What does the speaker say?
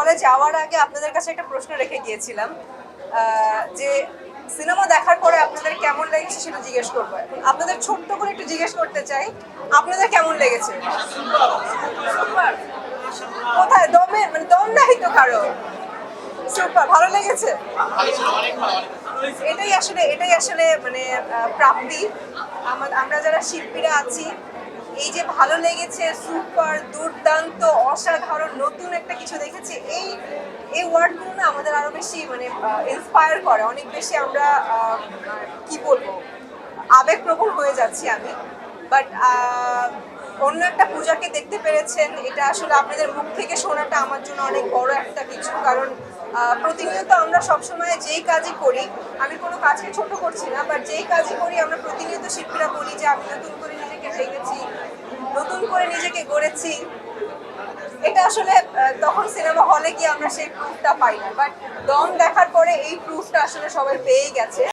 হলে যাওয়ার আগে আপনাদের কাছে একটা প্রশ্ন রেখে গিয়েছিলাম যে সিনেমা দেখার পরে আপনাদের কেমন লেগেছে সেটা জিজ্ঞেস করবো। আপনাদের ছোট্ট করে একটু জিজ্ঞেস করতে চাই, আপনাদের কেমন লেগেছে? সুপার। কোথায় দমে, মানে দম নাই তো কারো? সুপার, ভালো লেগেছে। এটাই আসলে মানে প্রাপ্তি। আমরা যারা শিল্পীরা আছি, এই যে ভালো লেগেছে, সুপার, দুর্দান্ত, অসাধারণ, নতুন একটা কিছু দেখেছি, এই ওয়ার্ডগুলো না আমাদের আরো বেশি মানে ইন্সপায়ার করে, অনেক বেশি আমরা কি বলবো, আবেগপ্রবণ হয়ে যাচ্ছি আমি। বাট অন্য একটা পূজাকে দেখতে পেরেছেন, এটা আসলে আপনাদের মুখ থেকে শোনাটা আমার জন্য অনেক বড় একটা কিছু। কারণ প্রতিনিয়ত আমরা সবসময় যেই কাজই করি, আমি কোনো কাজকে ছোট করছি না, বাট যেই কাজই করি আমরা প্রতিনিয়ত শিল্পীরা বলি যে আমি নতুন করে নিজেকে ভেঙেছি, নতুন করে নিজেকে গড়েছি। এটা আসলে তখন সিনেমা হলে গিয়ে আমরা সেই প্রুফটা পাই না, বাট দম দেখার পরে এই প্রুফটা আসলে সবাই পেয়েই গেছে।